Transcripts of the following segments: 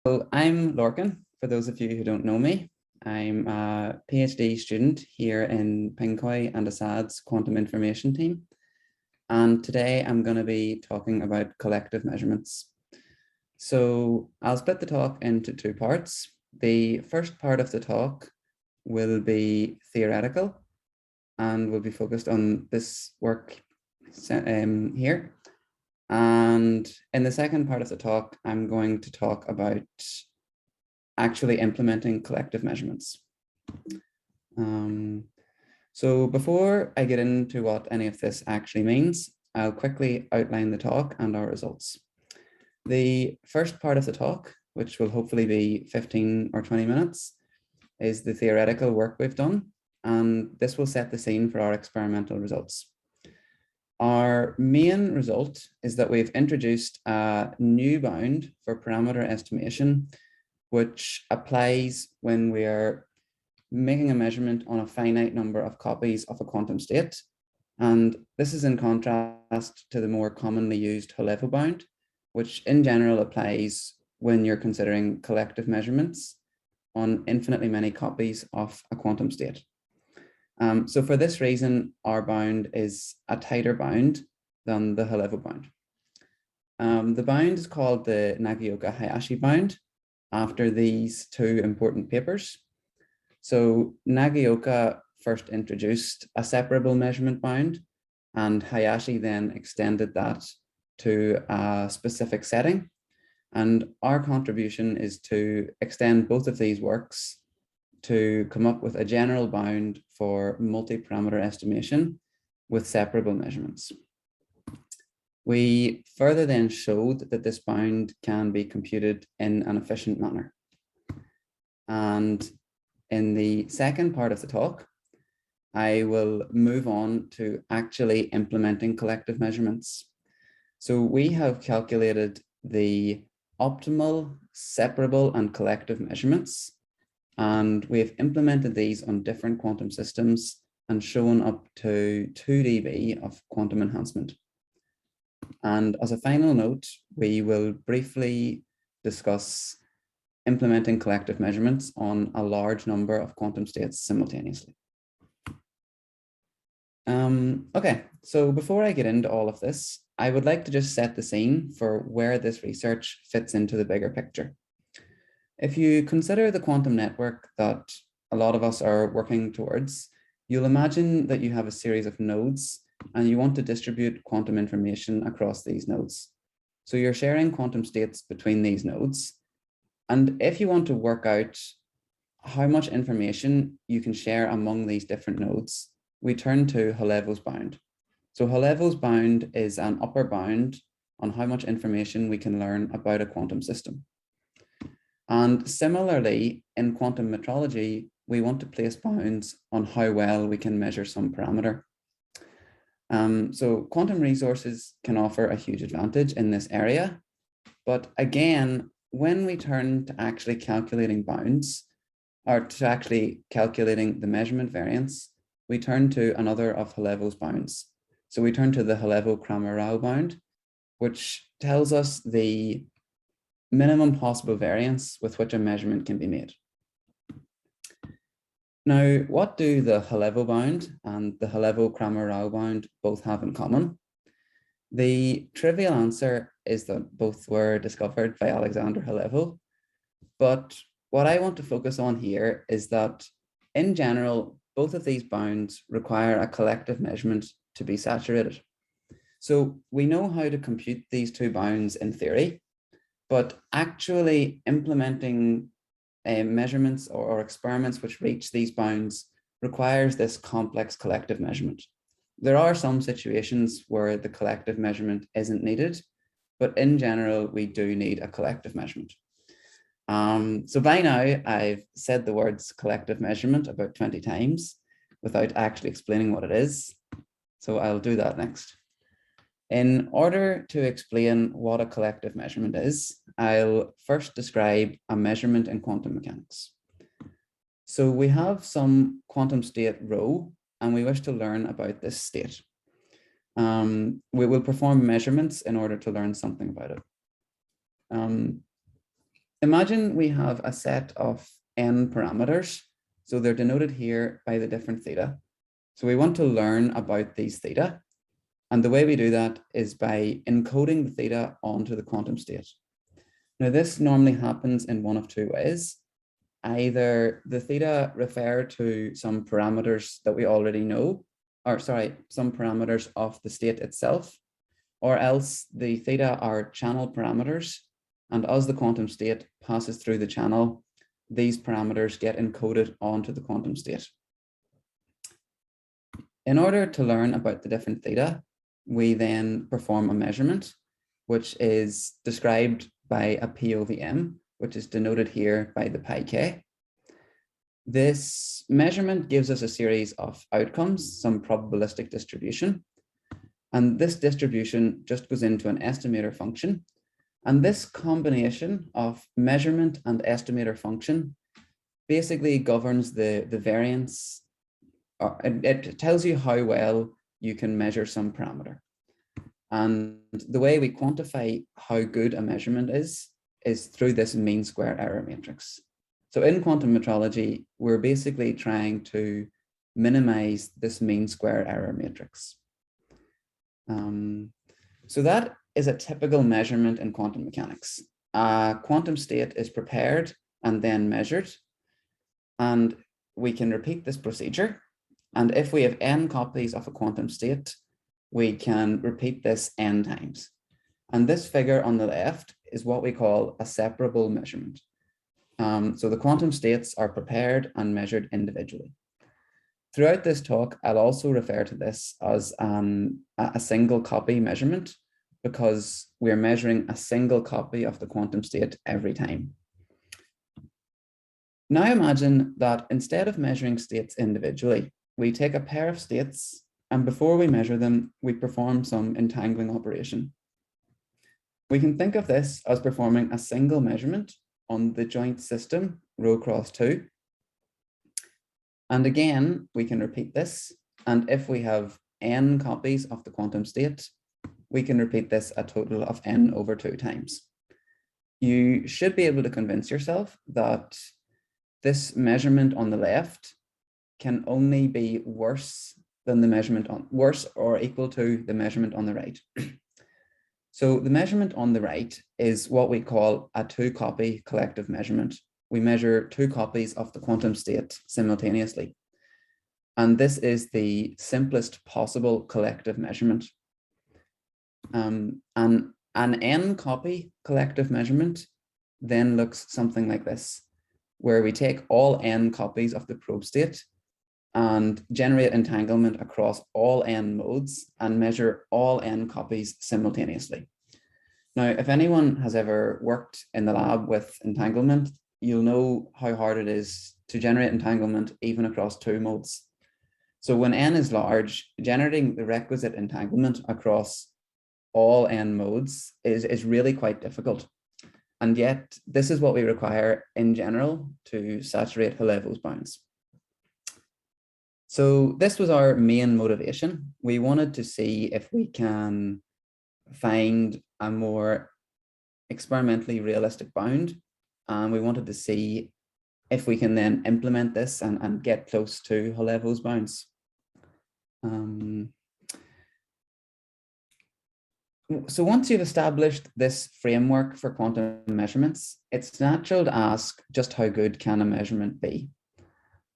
So I'm Lorcan, for those of you who don't know me. I'm a PhD student here in Pincoy and Assad's quantum information team. And today I'm going to be talking about collective measurements. So I'll split the talk into two parts. The first part of the talk will be theoretical and will be focused on this work here. And in the second part of the talk, I'm going to talk about actually implementing collective measurements. So before I get into what any of this actually means, I'll quickly outline the talk and our results. The first part of the talk, which will hopefully be 15 or 20 minutes, is the theoretical work we've done, and this will set the scene for our experimental results. Our main result is that we've introduced a new bound for parameter estimation, which applies when we are making a measurement on a finite number of copies of a quantum state. And this is in contrast to the more commonly used high-level bound, which in general applies when you're considering collective measurements on infinitely many copies of a quantum state. So for this reason, our bound is a tighter bound than the high-level bound. The bound is called the Nagaoka-Hayashi bound after these two important papers. So Nagaoka first introduced a separable measurement bound, and Hayashi then extended that to a specific setting. And our contribution is to extend both of these works to come up with a general bound for multiparameter estimation with separable measurements. We further then showed that this bound can be computed in an efficient manner. And in the second part of the talk, I will move on to actually implementing collective measurements. So we have calculated the optimal, separable, and collective measurements, and we have implemented these on different quantum systems and shown up to 2 dB of quantum enhancement. And as a final note, we will briefly discuss implementing collective measurements on a large number of quantum states simultaneously. Okay, so before I get into all of this, I would like to just set the scene for where this research fits into the bigger picture. If you consider the quantum network that a lot of us are working towards, you'll imagine that you have a series of nodes and you want to distribute quantum information across these nodes. So you're sharing quantum states between these nodes. And if you want to work out how much information you can share among these different nodes, we turn to high-levels bound. So high-levels bound is an upper bound on how much information we can learn about a quantum system. And similarly, in quantum metrology, we want to place bounds on how well we can measure some parameter. So quantum resources can offer a huge advantage in this area. But again, when we turn to actually calculating bounds, or to actually calculating the measurement variance, we turn to another of high-levels bounds. So we turn to the high-level Cramer-Rao bound, which tells us the minimum possible variance with which a measurement can be made. Now, what do the high-level bound and the high-level Cramer-Rao bound both have in common? The trivial answer is that both were discovered by Alexander High-Level, but what I want to focus on here is that in general, both of these bounds require a collective measurement to be saturated. So we know how to compute these two bounds in theory, but actually implementing measurements or experiments which reach these bounds requires this complex collective measurement. There are some situations where the collective measurement isn't needed, but in general, we do need a collective measurement. So by now, I've said the words collective measurement about 20 times without actually explaining what it is. So I'll do that next. In order to explain what a collective measurement is, I'll first describe a measurement in quantum mechanics. So we have some quantum state rho, and we wish to learn about this state. We will perform measurements in order to learn something about it. Imagine we have a set of n parameters. So they're denoted here by the different theta. So we want to learn about these theta. And the way we do that is by encoding the theta onto the quantum state. Now, this normally happens in one of two ways. Either the theta refer to some parameters that we already know, or sorry, some parameters of the state itself, or else the theta are channel parameters. And as the quantum state passes through the channel, these parameters get encoded onto the quantum state. In order to learn about the different theta, we then perform a measurement, which is described by a POVM, which is denoted here by the pi k. This measurement gives us a series of outcomes, some probabilistic distribution. And this distribution just goes into an estimator function. And this combination of measurement and estimator function basically governs the variance. It tells you how well you can measure some parameter. And the way we quantify how good a measurement is through this mean square error matrix. So in quantum metrology, we're basically trying to minimize this mean square error matrix. So that is a typical measurement in quantum mechanics. A quantum state is prepared and then measured, and we can repeat this procedure. And if we have n copies of a quantum state, we can repeat this n times. And this figure on the left is what we call a separable measurement. So the quantum states are prepared and measured individually. Throughout this talk, I'll also refer to this as a single copy measurement, because we're measuring a single copy of the quantum state every time. Now imagine that instead of measuring states individually, we take a pair of states, and before we measure them, we perform some entangling operation. We can think of this as performing a single measurement on the joint system, rho cross 2. And again, we can repeat this. And if we have n copies of the quantum state, we can repeat this a total of n over 2 times. You should be able to convince yourself that this measurement on the left can only be worse than the measurement on worse or equal to the measurement on the right. So the measurement on the right is what we call a 2-copy collective measurement. We measure 2 copies of the quantum state simultaneously. And this is the simplest possible collective measurement. And an n-copy collective measurement then looks something like this, where we take all n copies of the probe state and generate entanglement across all n modes and measure all n copies simultaneously. Now, if anyone has ever worked in the lab with entanglement, you'll know how hard it is to generate entanglement even across 2 modes. So when n is large, generating the requisite entanglement across all n modes is really quite difficult. And yet, this is what we require in general to saturate Halevo's bounds. So this was our main motivation. We wanted to see if we can find a more experimentally realistic bound. And we wanted to see if we can then implement this and get close to Halevo's bounds. So once you've established this framework for quantum measurements, it's natural to ask just how good can a measurement be?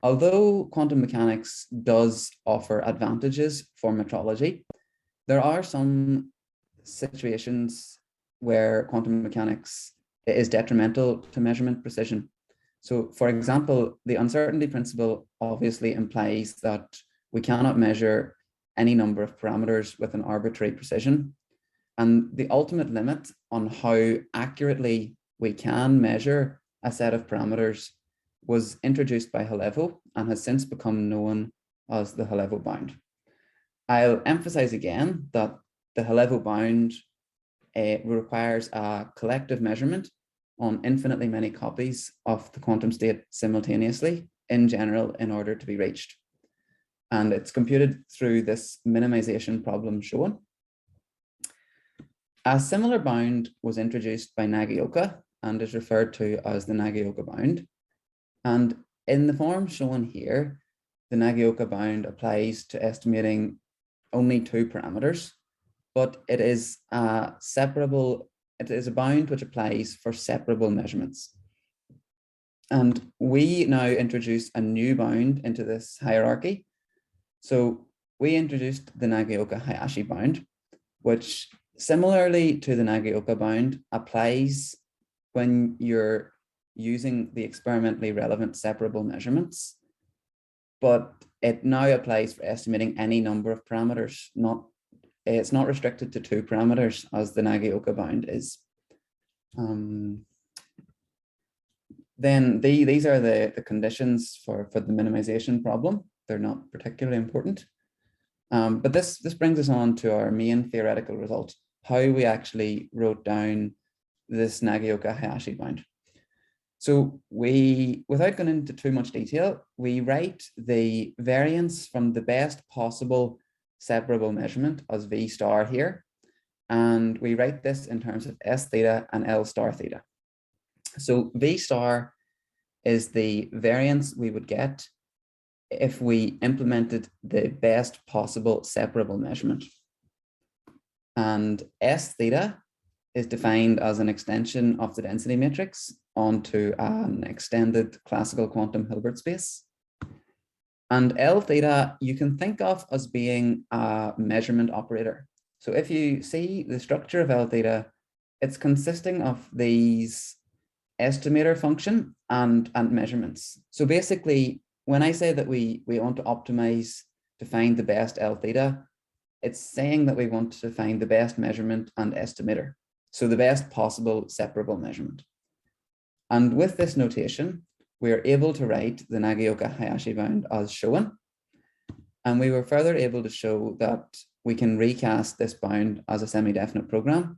Although quantum mechanics does offer advantages for metrology, there are some situations where quantum mechanics is detrimental to measurement precision. So for example, the uncertainty principle obviously implies that we cannot measure any number of parameters with an arbitrary precision. And the ultimate limit on how accurately we can measure a set of parameters was introduced by Halevo and has since become known as the Halevo bound. I'll emphasize again that the Halevo bound requires a collective measurement on infinitely many copies of the quantum state simultaneously in general in order to be reached. And it's computed through this minimization problem shown. A similar bound was introduced by Nagaoka and is referred to as the Nagaoka bound. And in the form shown here, the Nagaoka bound applies to estimating only two parameters, but it is a separable, it is a bound which applies for separable measurements. And we now introduce a new bound into this hierarchy. So we introduced the Nagaoka-Hayashi bound, which similarly to the Nagaoka bound applies when you're using the experimentally relevant separable measurements, but it now applies for estimating any number of parameters. It's not restricted to two parameters as the Nagaoka bound is. Then these are the conditions for the minimization problem. They're not particularly important. But this brings us on to our main theoretical result, how we actually wrote down this Nagaoka-Hayashi bound. So without going into too much detail, we write the variance from the best possible separable measurement as V star here. And we write this in terms of S theta and L star theta. So V star is the variance we would get if we implemented the best possible separable measurement. And S theta is defined as an extension of the density matrix onto an extended classical quantum Hilbert space. And L theta you can think of as being a measurement operator. So if you see the structure of L theta, it's consisting of these estimator function and measurements. So basically, when I say that we want to optimize to find the best L theta, it's saying that we want to find the best measurement and estimator. So the best possible separable measurement. And with this notation, we are able to write the Nagaoka-Hayashi bound as shown. And we were further able to show that we can recast this bound as a semi-definite program,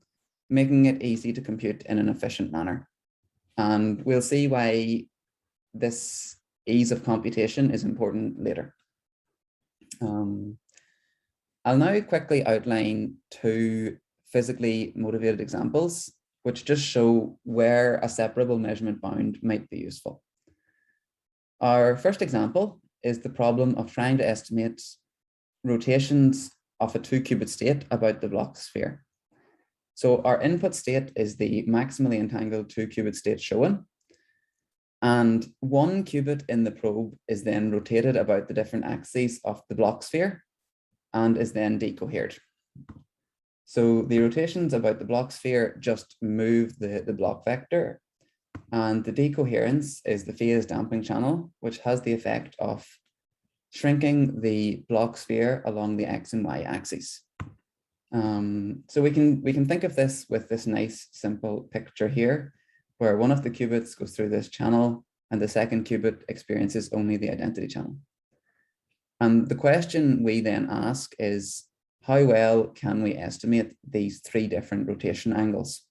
making it easy to compute in an efficient manner. And we'll see why this ease of computation is important later. I'll now quickly outline two physically motivated examples, which just show where a separable measurement bound might be useful. Our first example is the problem of trying to estimate rotations of a 2-qubit state about the Bloch sphere. So our input state is the maximally entangled 2-qubit state shown. And 1 qubit in the probe is then rotated about the different axes of the Bloch sphere and is then decohered. So the rotations about the Bloch sphere just move the Bloch vector, and the decoherence is the phase damping channel, which has the effect of shrinking the Bloch sphere along the X and Y axes. So we can think of this with this nice simple picture here, where one of the qubits goes through this channel and the second qubit experiences only the identity channel. And the question we then ask is, how well can we estimate these three different rotation angles?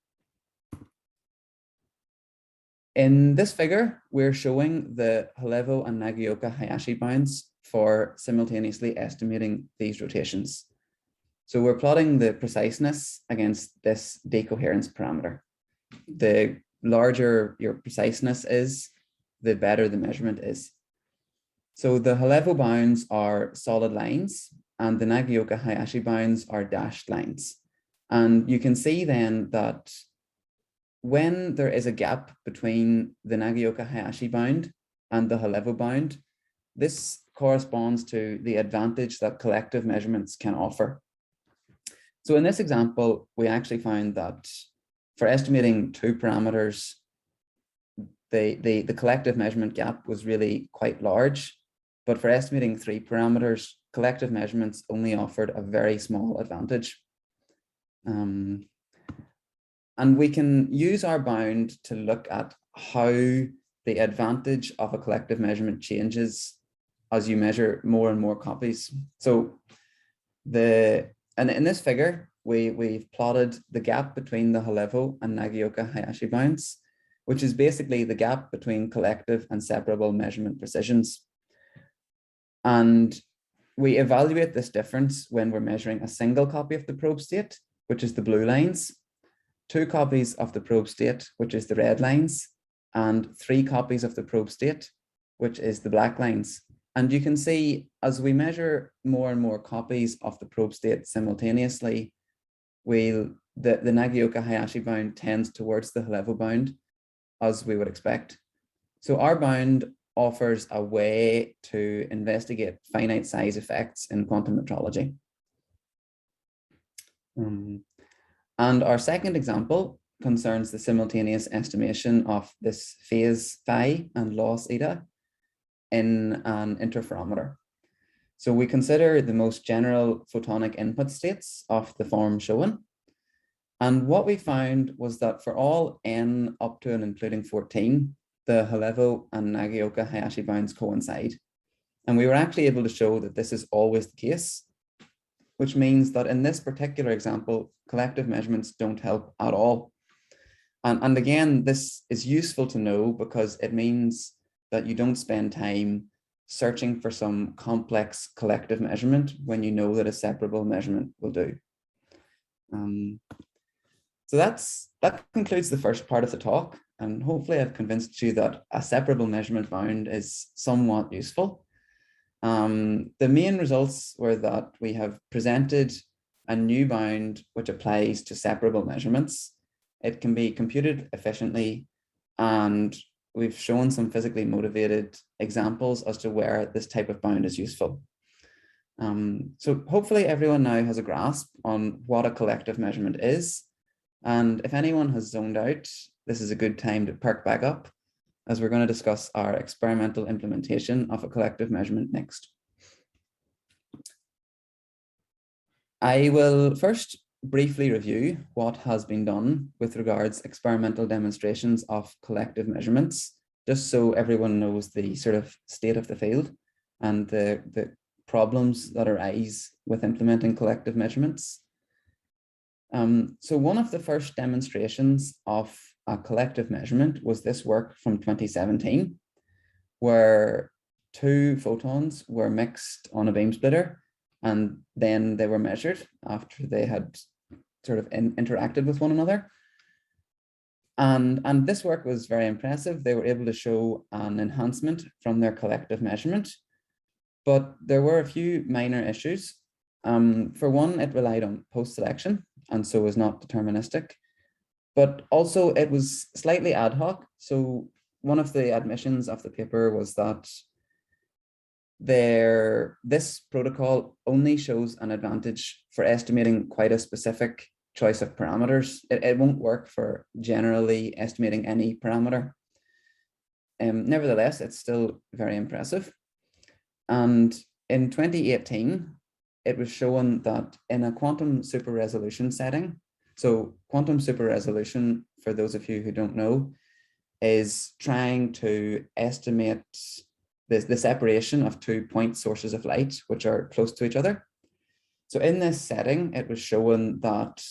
In this figure, we're showing the Halevo and Nagaoka-Hayashi bounds for simultaneously estimating these rotations. So we're plotting the preciseness against this decoherence parameter. The larger your preciseness is, the better the measurement is. So the Halevo bounds are solid lines and the Nagaoka-Hayashi bounds are dashed lines. And you can see then that when there is a gap between the Nagaoka-Hayashi bound and the Halevo bound, this corresponds to the advantage that collective measurements can offer. So in this example, we actually found that for estimating two parameters, the collective measurement gap was really quite large, but for estimating three parameters, collective measurements only offered a very small advantage. And we can use our bound to look at how the advantage of a collective measurement changes as you measure more and more copies. So and in this figure, we've plotted the gap between the Halevo and Nagaoka-Hayashi bounds, which is basically the gap between collective and separable measurement precisions. And we evaluate this difference when we're measuring a single copy of the probe state, which is the blue lines, 2 copies of the probe state, which is the red lines, and 3 copies of the probe state, which is the black lines. And you can see as we measure more and more copies of the probe state simultaneously, the Nagioka-Hayashi bound tends towards the Halevo bound, as we would expect. So our bound offers a way to investigate finite size effects in quantum metrology. And our second example concerns the simultaneous estimation of this phase phi and loss eta in an interferometer. So we consider the most general photonic input states of the form shown. And what we found was that for all n up to and including 14, the Halevo and Nagioka-Hayashi bounds coincide. And we were actually able to show that this is always the case, which means that in this particular example, collective measurements don't help at all. And again, this is useful to know because it means that you don't spend time searching for some complex collective measurement when you know that a separable measurement will do. So that concludes the first part of the talk, and hopefully I've convinced you that a separable measurement bound is somewhat useful. The main results were that we have presented a new bound which applies to separable measurements. It can be computed efficiently, and we've shown some physically motivated examples as to where this type of bound is useful. So hopefully everyone now has a grasp on what a collective measurement is. And if anyone has zoned out, this is a good time to perk back up, as we're going to discuss our experimental implementation of a collective measurement next. I will first briefly review what has been done with regards experimental demonstrations of collective measurements, just so everyone knows the sort of state of the field and the problems that arise with implementing collective measurements. So one of the first demonstrations of a collective measurement was this work from 2017, where 2 photons were mixed on a beam splitter, and then they were measured after they had sort of interacted with one another. And this work was very impressive. They were able to show an enhancement from their collective measurement, but there were a few minor issues. For one, it relied on post-selection, and so was not deterministic, but also it was slightly ad hoc. So one of the admissions of the paper was that this protocol only shows an advantage for estimating quite a specific choice of parameters. It won't work for generally estimating any parameter. Nevertheless, it's still very impressive. And in 2018, it was shown that in a quantum super resolution setting, so quantum super resolution, for those of you who don't know, is trying to estimate the separation of 2 point sources of light, which are close to each other. So in this setting, it was shown that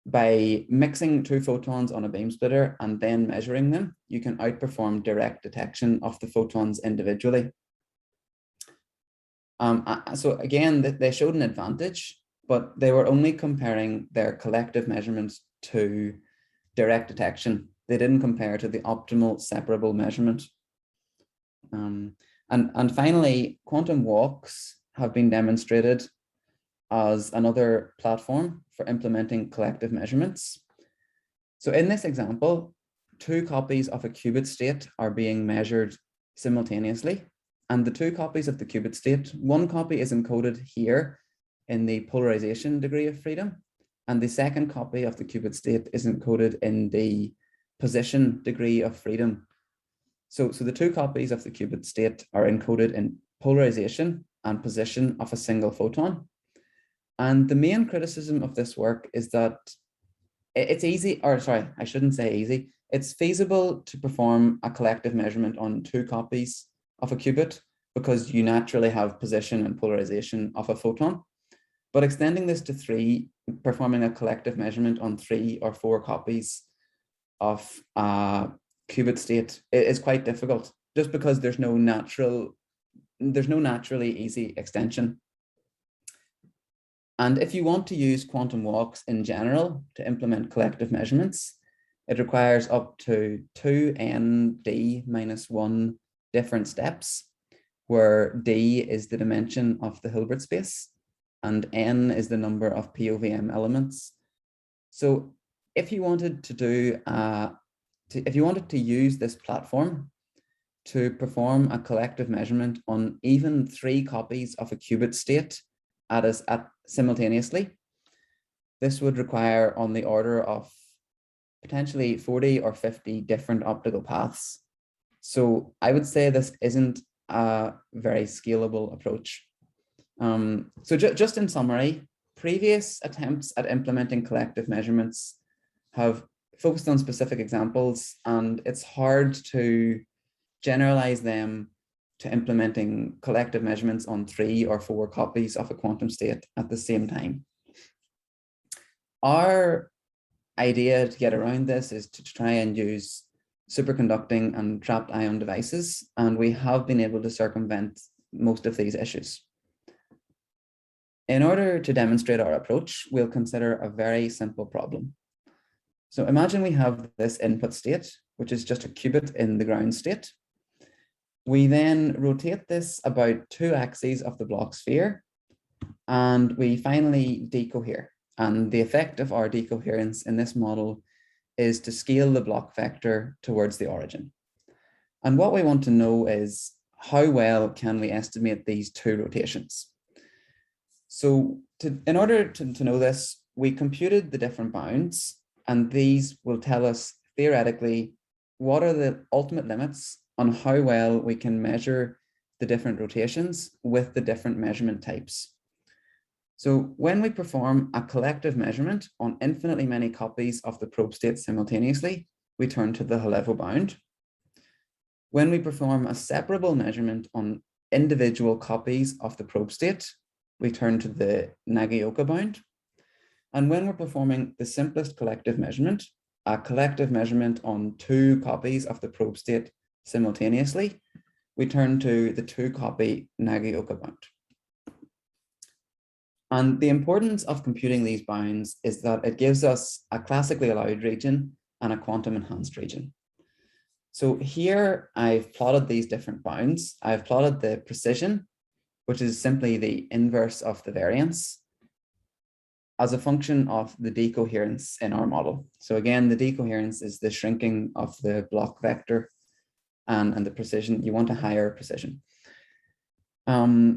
by mixing 2 photons on a beam splitter and then measuring them, you can outperform direct detection of the photons individually. So again, they showed an advantage, but they were only comparing their collective measurements to direct detection. They didn't compare to the optimal separable measurement. And finally, quantum walks have been demonstrated as another platform for implementing collective measurements. So in this example, 2 copies of a qubit state are being measured simultaneously. And the 2 copies of the qubit state, 1 copy is encoded here in the polarization degree of freedom, and the second copy of the qubit state is encoded in the position degree of freedom. So the 2 copies of the qubit state are encoded in polarization and position of a single photon. And the main criticism of this work is that it's easy, or sorry, I shouldn't say easy. It's feasible to perform a collective measurement on 2 copies of a qubit because you naturally have position and polarization of a photon. But extending this to 3, performing a collective measurement on 3 or 4 copies of a qubit state is quite difficult, just because there's no naturally easy extension. And if you want to use quantum walks in general to implement collective measurements, it requires up to 2n(d)-1 different steps, where d is the dimension of the Hilbert space and n is the number of POVM elements. So if you wanted to do if you wanted to use this platform to perform a collective measurement on even 3 copies of a qubit state simultaneously, this would require on the order of potentially 40 or 50 different optical paths. So I would say this isn't a very scalable approach. Just in summary, previous attempts at implementing collective measurements have focused on specific examples, and it's hard to generalize them to implementing collective measurements on 3 or 4 copies of a quantum state at the same time. Our idea to get around this is to try and use superconducting and trapped ion devices, and we have been able to circumvent most of these issues. In order to demonstrate our approach, we'll consider a very simple problem. So imagine we have this input state, which is just a qubit in the ground state. We then rotate this about 2 axes of the block sphere, and we finally decohere. And the effect of our decoherence in this model is to scale the block vector towards the origin. And what we want to know is how well can we estimate these 2 rotations? So in order to know this, we computed the different bounds, and these will tell us theoretically what are the ultimate limits on how well we can measure the different rotations with the different measurement types. So when we perform a collective measurement on infinitely many copies of the probe state simultaneously, we turn to the Halevo bound. When we perform a separable measurement on individual copies of the probe state, we turn to the Nagaoka bound. And when we're performing the simplest collective measurement, a collective measurement on 2 copies of the probe state simultaneously, we turn to the 2-copy Nagaoka bound. And the importance of computing these bounds is that it gives us a classically allowed region and a quantum enhanced region. So here I've plotted these different bounds. I've plotted the precision, which is simply the inverse of the variance, as a function of the decoherence in our model. So again, the decoherence is the shrinking of the block vector, and the precision, you want a higher precision.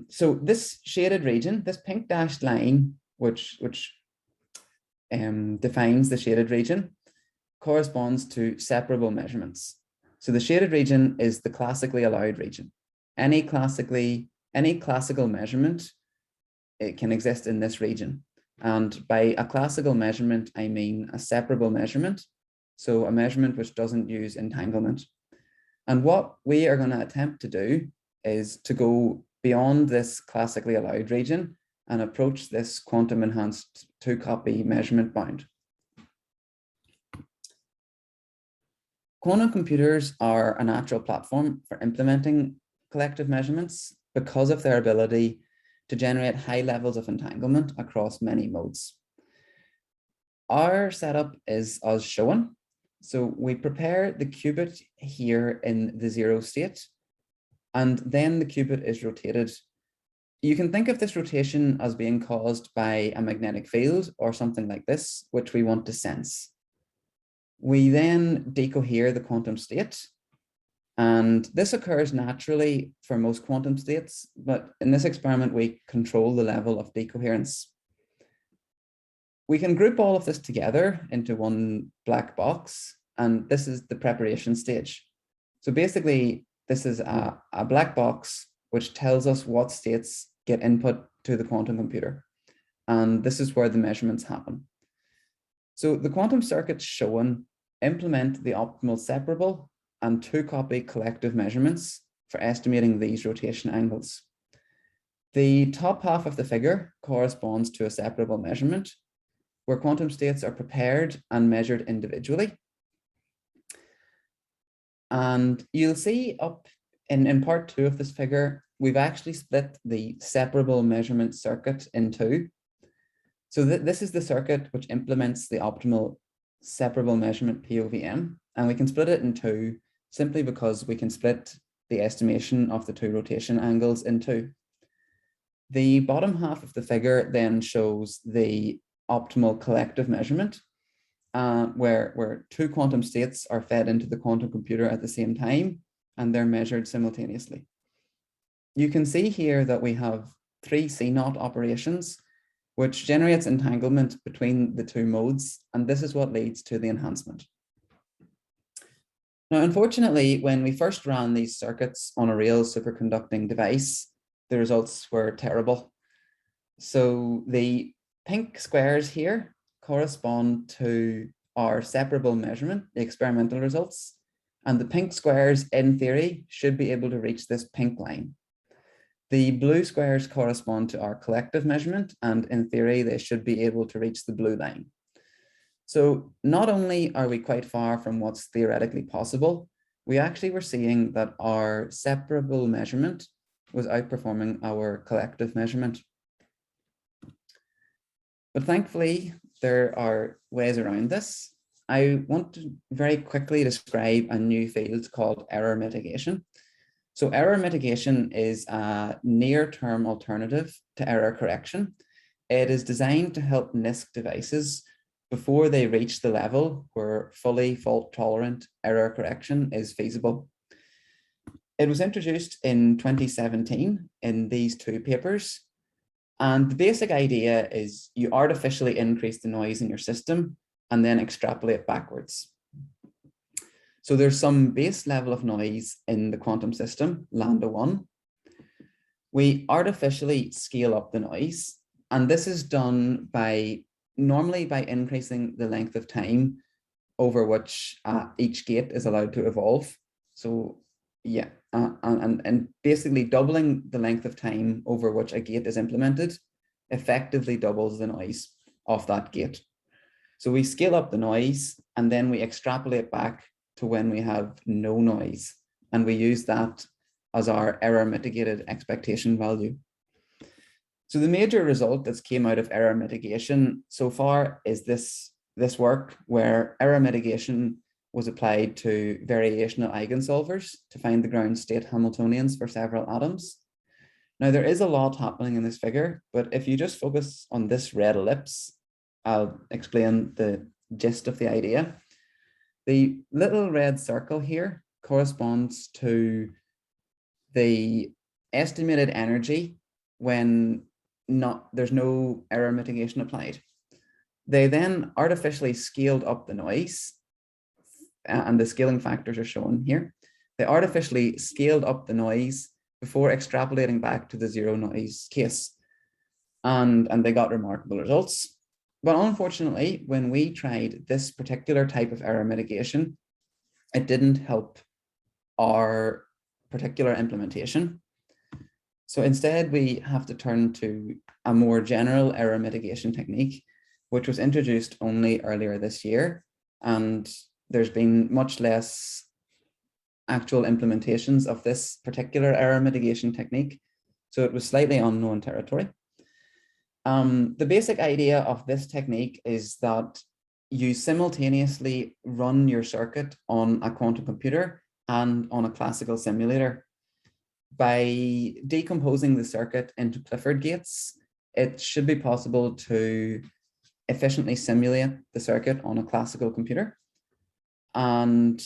So this shaded region, this pink dashed line, which defines the shaded region, corresponds to separable measurements. So the shaded region is the classically allowed region. Any classical measurement, it can exist in this region. And by a classical measurement, I mean a separable measurement. So a measurement which doesn't use entanglement. And what we are going to attempt to do is to go beyond this classically allowed region and approach this quantum enhanced 2-copy measurement bound. Quantum computers are a natural platform for implementing collective measurements because of their ability to generate high levels of entanglement across many modes. Our setup is as shown. So we prepare the qubit here in the 0 state, and then the qubit is rotated. You can think of this rotation as being caused by a magnetic field or something like this, which we want to sense. We then decohere the quantum state, and this occurs naturally for most quantum states, but in this experiment, we control the level of decoherence. We can group all of this together into one black box, and this is the preparation stage. So basically, this is a black box which tells us what states get input to the quantum computer. And this is where the measurements happen. So the quantum circuits shown implement the optimal separable and 2-copy collective measurements for estimating these rotation angles. The top half of the figure corresponds to a separable measurement, where quantum states are prepared and measured individually. And you'll see up in part 2 of this figure, we've actually split the separable measurement circuit in 2. So this is the circuit which implements the optimal separable measurement POVM, and we can split it in two simply because we can split the estimation of the two rotation angles in two. The bottom half of the figure then shows the optimal collective measurement, where two quantum states are fed into the quantum computer at the same time, and they're measured simultaneously. You can see here that we have three C0 operations, which generates entanglement between the two modes, and this is what leads to the enhancement. Now, unfortunately, when we first ran these circuits on a real superconducting device, the results were terrible. So the pink squares here correspond to our separable measurement, the experimental results, and the pink squares, in theory, should be able to reach this pink line. The blue squares correspond to our collective measurement, and in theory, they should be able to reach the blue line. So not only are we quite far from what's theoretically possible, we actually were seeing that our separable measurement was outperforming our collective measurement. But thankfully, there are ways around this. I want to very quickly describe a new field called error mitigation. So error mitigation is a near-term alternative to error correction. It is designed to help NISQ devices before they reach the level where fully fault-tolerant error correction is feasible. It was introduced in 2017 in these two papers. And the basic idea is you artificially increase the noise in your system and then extrapolate backwards. So there's some base level of noise in the quantum system, lambda 1. We artificially scale up the noise, and this is done normally by increasing the length of time over which each gate is allowed to evolve. So yeah, and basically doubling the length of time over which a gate is implemented effectively doubles the noise of that gate. So we scale up the noise and then we extrapolate back to when we have no noise, and we use that as our error mitigated expectation value. So the major result that's came out of error mitigation so far is this work where error mitigation was applied to variational eigensolvers to find the ground state Hamiltonians for several atoms. Now there is a lot happening in this figure, but if you just focus on this red ellipse, I'll explain the gist of the idea. The little red circle here corresponds to the estimated energy when there's no error mitigation applied. They then artificially scaled up the noise, and the scaling factors are shown here. They artificially scaled up the noise before extrapolating back to the zero noise case, and they got remarkable results. But unfortunately, when we tried this particular type of error mitigation, it didn't help our particular implementation. So instead, we have to turn to a more general error mitigation technique, which was introduced only earlier this year. And there's been much less actual implementations of this particular error mitigation technique. So it was slightly unknown territory. The basic idea of this technique is that you simultaneously run your circuit on a quantum computer and on a classical simulator. By decomposing the circuit into Clifford gates, it should be possible to efficiently simulate the circuit on a classical computer. And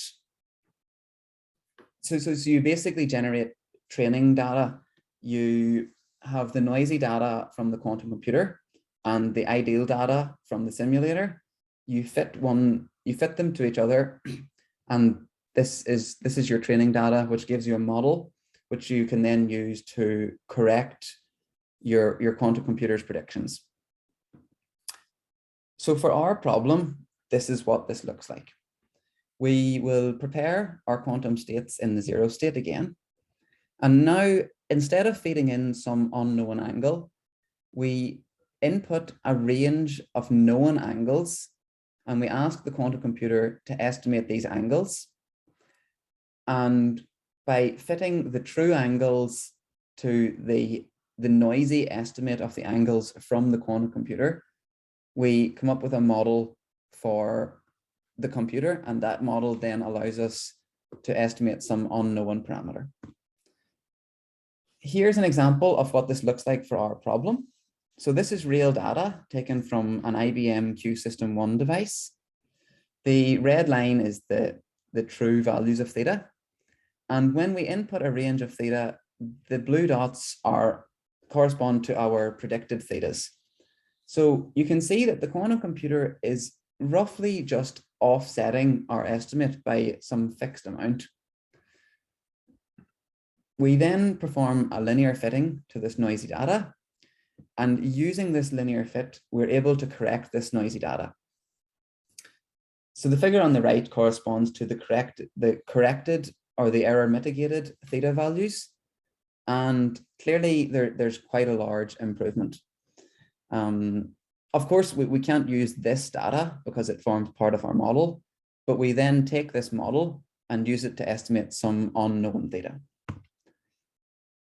so you basically generate training data. You have the noisy data from the quantum computer and the ideal data from the simulator. You fit them to each other, and this is your training data, which gives you a model which you can then use to correct your quantum computer's predictions. So for our problem, this is what this looks like. We will prepare our quantum states in the zero state again. And now, instead of feeding in some unknown angle, we input a range of known angles, and we ask the quantum computer to estimate these angles. And by fitting the true angles to the noisy estimate of the angles from the quantum computer, we come up with a model for the computer, and that model then allows us to estimate some unknown parameter. Here's an example of what this looks like for our problem. So this is real data taken from an IBM Q System 1 device. The red line is the true values of theta. And when we input a range of theta, the blue dots correspond to our predicted thetas. So you can see that the quantum computer is roughly just offsetting our estimate by some fixed amount. We then perform a linear fitting to this noisy data. And using this linear fit, we're able to correct this noisy data. So the figure on the right corresponds to the corrected or the error mitigated theta values. And clearly there's quite a large improvement. Of course, we can't use this data because it forms part of our model, but we then take this model and use it to estimate some unknown theta.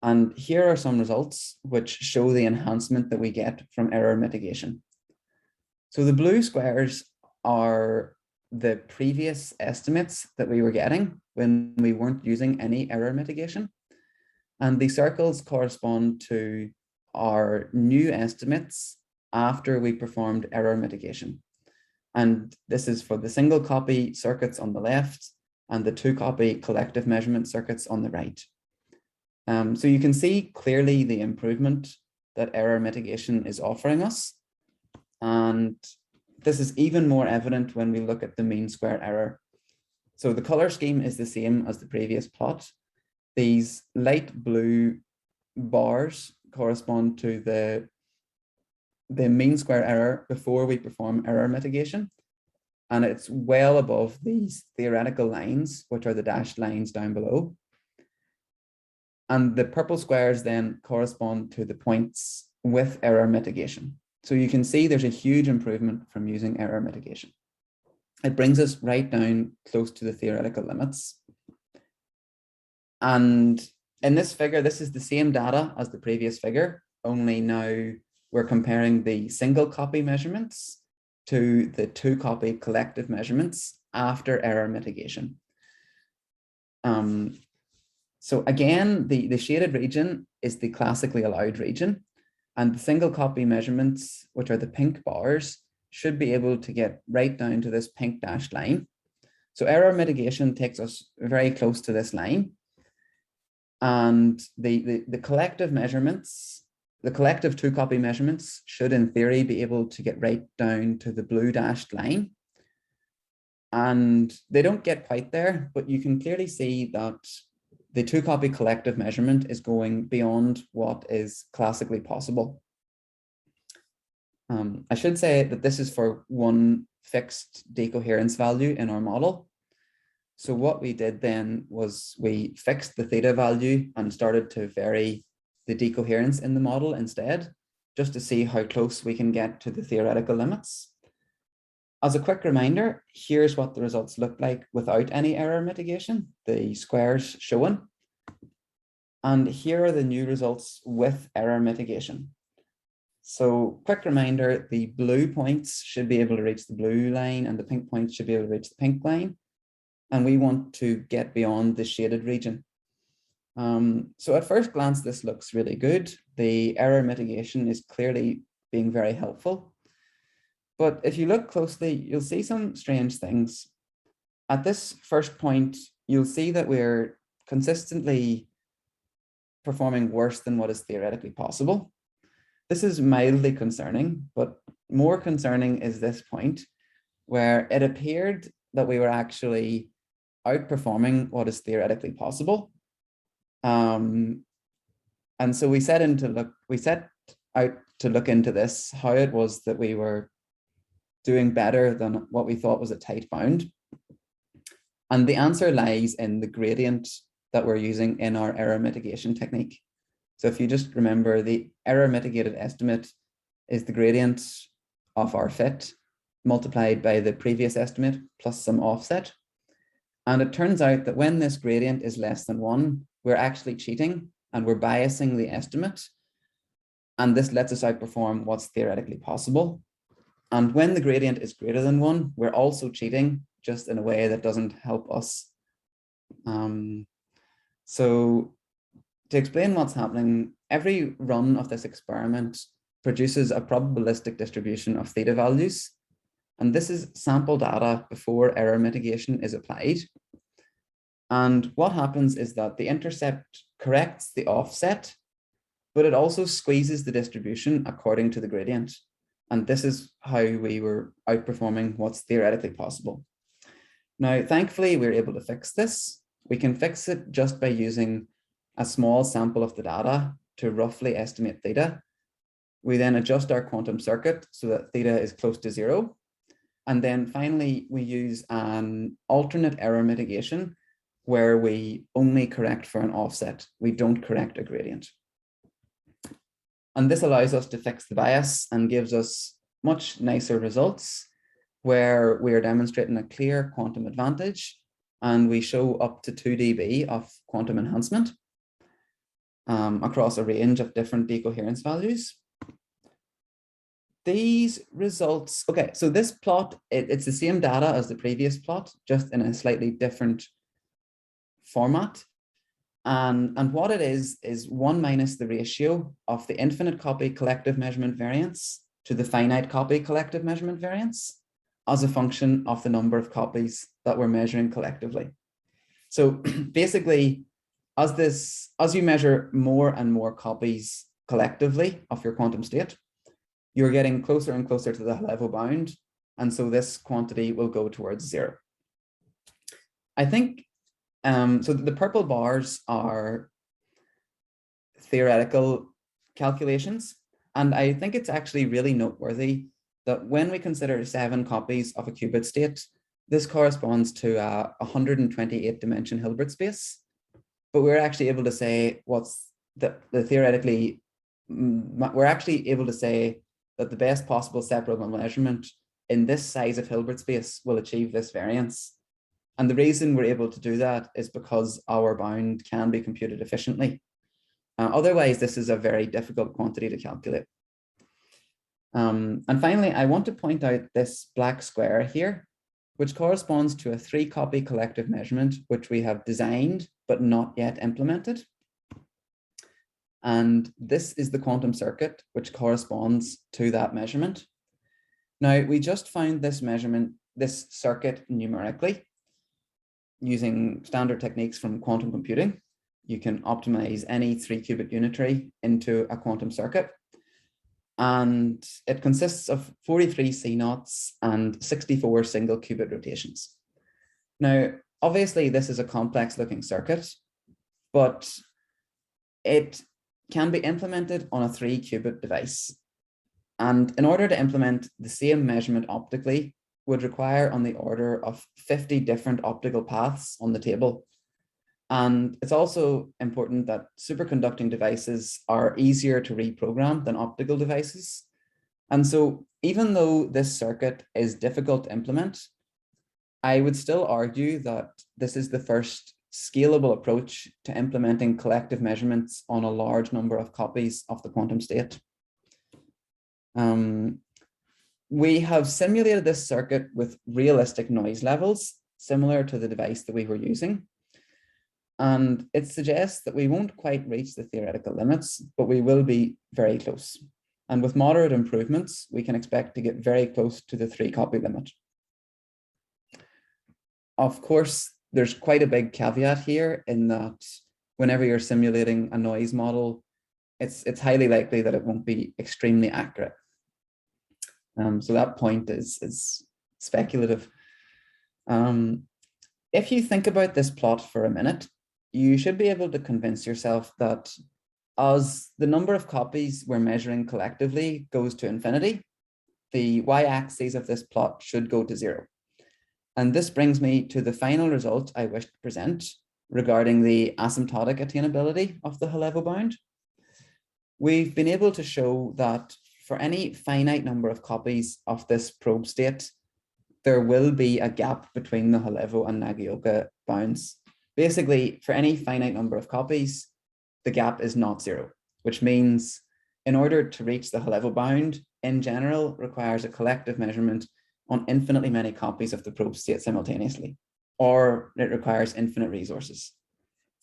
And here are some results which show the enhancement that we get from error mitigation. So the blue squares are the previous estimates that we were getting when we weren't using any error mitigation. And the circles correspond to our new estimates after we performed error mitigation. And this is for the single copy circuits on the left and the 2-copy collective measurement circuits on the right. So you can see clearly the improvement that error mitigation is offering us. And this is even more evident when we look at the mean square error. So the color scheme is the same as the previous plot. These light blue bars correspond to the mean square error before we perform error mitigation. And it's well above these theoretical lines, which are the dashed lines down below. And the purple squares then correspond to the points with error mitigation. So you can see there's a huge improvement from using error mitigation. It brings us right down close to the theoretical limits. And in this figure, this is the same data as the previous figure, only now we're comparing the single copy measurements to the 2-copy collective measurements after error mitigation. So again, the shaded region is the classically allowed region, and the single copy measurements, which are the pink bars, should be able to get right down to this pink dashed line. So error mitigation takes us very close to this line. And the collective measurements, the collective 2-copy measurements should in theory be able to get right down to the blue dashed line. And they don't get quite there, but you can clearly see that the 2-copy collective measurement is going beyond what is classically possible. I should say that this is for one fixed decoherence value in our model. So what we did then was we fixed the theta value and started to vary the decoherence in the model instead, just to see how close we can get to the theoretical limits. As a quick reminder, here's what the results look like without any error mitigation, the squares shown. And here are the new results with error mitigation. So quick reminder, the blue points should be able to reach the blue line and the pink points should be able to reach the pink line. And we want to get beyond the shaded region. So at first glance, this looks really good. The error mitigation is clearly being very helpful. But if you look closely, you'll see some strange things. At this first point, you'll see that we're consistently performing worse than what is theoretically possible. This is mildly concerning, but more concerning is this point where it appeared that we were actually outperforming what is theoretically possible. And so we set out to look into this, how it was that we were doing better than what we thought was a tight bound. And the answer lies in the gradient that we're using in our error mitigation technique. So if you just remember, the error mitigated estimate is the gradient of our fit multiplied by the previous estimate plus some offset. And it turns out that when this gradient is less than 1, we're actually cheating and we're biasing the estimate. And this lets us outperform what's theoretically possible. And when the gradient is greater than 1, we're also cheating, just in a way that doesn't help us. So to explain what's happening, every run of this experiment produces a probabilistic distribution of theta values. And this is sample data before error mitigation is applied. And what happens is that the intercept corrects the offset, but it also squeezes the distribution according to the gradient. And this is how we were outperforming what's theoretically possible. Now, thankfully, we're able to fix this. We can fix it just by using a small sample of the data to roughly estimate theta. We then adjust our quantum circuit so that theta is close to 0. And then finally, we use an alternate error mitigation where we only correct for an offset. We don't correct a gradient. And this allows us to fix the bias and gives us much nicer results where we are demonstrating a clear quantum advantage and we show up to 2 dB of quantum enhancement across a range of different decoherence values. These results, okay, so this plot, it's the same data as the previous plot, just in a slightly different format. And what it is 1 minus the ratio of the infinite copy collective measurement variance to the finite copy collective measurement variance as a function of the number of copies that we're measuring collectively. So basically, as you measure more and more copies collectively of your quantum state, you're getting closer and closer to the level bound. And so this quantity will go towards 0. I think, so the purple bars are theoretical calculations. And I think it's actually really noteworthy that when we consider 7 copies of a qubit state, this corresponds to a 128 dimension Hilbert space. But we're actually able to say what's the theoretically, we're actually able to say that the best possible separable measurement in this size of Hilbert space will achieve this variance. And the reason we're able to do that is because our bound can be computed efficiently. Otherwise, this is a very difficult quantity to calculate. And finally, I want to point out this black square here, which corresponds to a 3-copy collective measurement, which we have designed, but not yet implemented. And this is the quantum circuit, which corresponds to that measurement. Now, we just found this measurement, this circuit numerically, using standard techniques from quantum computing. You can optimize any 3-qubit unitary into a quantum circuit. And it consists of 43 C0s and 64 single qubit rotations. Now, obviously, this is a complex looking circuit, but it can be implemented on a 3-qubit device. And in order to implement the same measurement optically would require on the order of 50 different optical paths on the table. And it's also important that superconducting devices are easier to reprogram than optical devices. And so even though this circuit is difficult to implement, I would still argue that this is the first scalable approach to implementing collective measurements on a large number of copies of the quantum state. We have simulated this circuit with realistic noise levels, similar to the device that we were using. And it suggests that we won't quite reach the theoretical limits, but we will be very close. And with moderate improvements, we can expect to get very close to the 3-copy limit. Of course, there's quite a big caveat here in that whenever you're simulating a noise model, it's highly likely that it won't be extremely accurate. So that point is speculative. If you think about this plot for a minute, you should be able to convince yourself that as the number of copies we're measuring collectively goes to infinity, the y-axis of this plot should go to 0. And this brings me to the final result I wish to present regarding the asymptotic attainability of the Halevo bound. We've been able to show that for any finite number of copies of this probe state, there will be a gap between the Halevo and Nagaoka bounds. Basically, for any finite number of copies, the gap is not 0, which means in order to reach the Halevo bound, in general requires a collective measurement on infinitely many copies of the probe state simultaneously, or it requires infinite resources.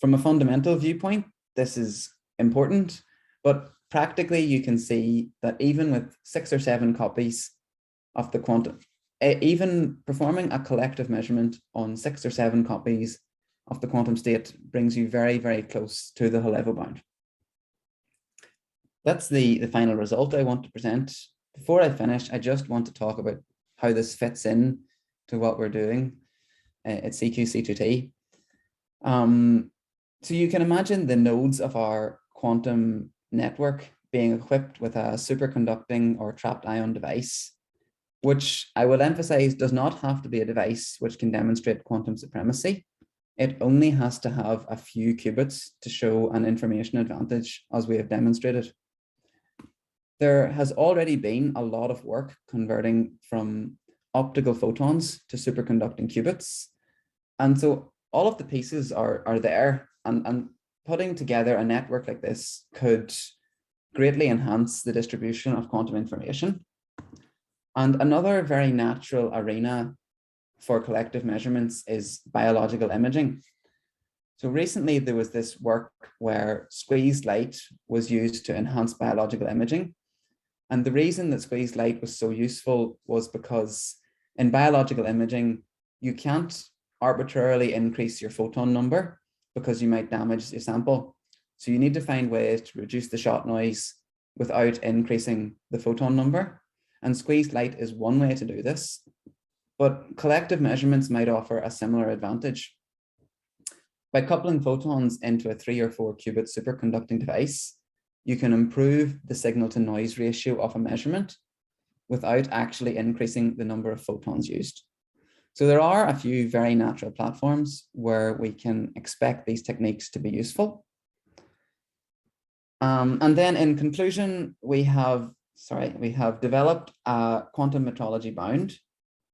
From a fundamental viewpoint, this is important, but practically you can see that even with 6 or 7 copies of the quantum, even performing a collective measurement on 6 or 7 copies of the quantum state brings you very, very close to the level bound. That's the final result I want to present. Before I finish, I just want to talk about how this fits in to what we're doing at CQC2T. So you can imagine the nodes of our quantum network being equipped with a superconducting or trapped ion device, which I will emphasize does not have to be a device which can demonstrate quantum supremacy. It only has to have a few qubits to show an information advantage, as we have demonstrated. There has already been a lot of work converting from optical photons to superconducting qubits. And so all of the pieces are there, and putting together a network like this could greatly enhance the distribution of quantum information. And another very natural arena for collective measurements is biological imaging. So recently there was this work where squeezed light was used to enhance biological imaging. And the reason that squeezed light was so useful was because in biological imaging, you can't arbitrarily increase your photon number because you might damage your sample. So you need to find ways to reduce the shot noise without increasing the photon number. And squeezed light is one way to do this, but collective measurements might offer a similar advantage. By coupling photons into a 3 or 4 qubit superconducting device, you can improve the signal to noise ratio of a measurement without actually increasing the number of photons used. So there are a few very natural platforms where we can expect these techniques to be useful. And then in conclusion, we have developed a quantum metrology bound,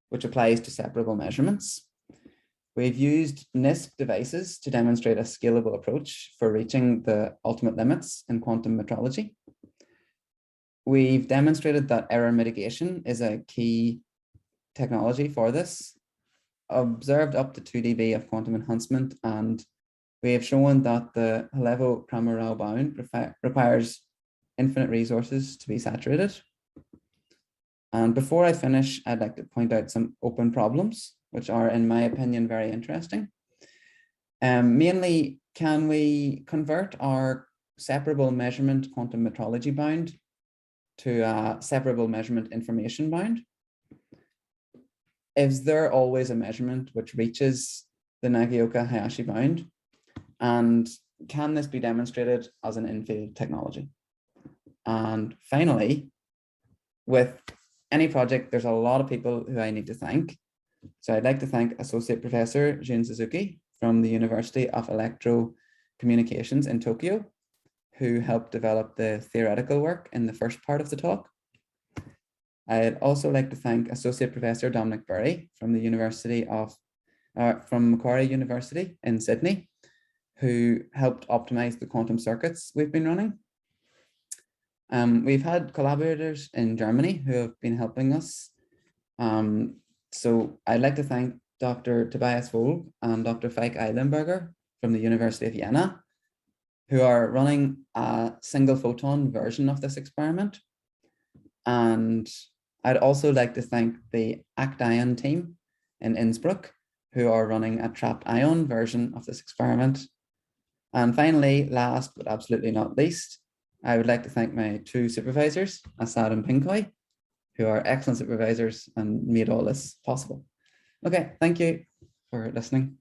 which applies to separable measurements. We've used NISP devices to demonstrate a scalable approach for reaching the ultimate limits in quantum metrology. We've demonstrated that error mitigation is a key technology for this, observed up to 2 dB of quantum enhancement, and we have shown that the multiparameter bound requires infinite resources to be saturated. And before I finish, I'd like to point out some open problems, which are, in my opinion, very interesting. Mainly, can we convert our separable measurement quantum metrology bound to a separable measurement information bound? Is there always a measurement which reaches the Nagioka-Hayashi bound? And can this be demonstrated as an in-field technology? And finally, with any project, there's a lot of people who I need to thank. So I'd like to thank Associate Professor Jun Suzuki from the University of Electrocommunications in Tokyo, who helped develop the theoretical work in the first part of the talk. I'd also like to thank Associate Professor Dominic Burry from the from Macquarie University in Sydney, who helped optimize the quantum circuits we've been running. We've had collaborators in Germany who have been helping us. So I'd like to thank Dr. Tobias Vogt and Dr. Feike Eilenberger from the University of Vienna, who are running a single photon version of this experiment. And I'd also like to thank the Acknowledgements team in Innsbruck, who are running a trapped ion version of this experiment. And finally, last but absolutely not least, I would like to thank my 2 supervisors, Assad and Pinkoy, who are excellent supervisors and made all this possible. Okay, thank you for listening.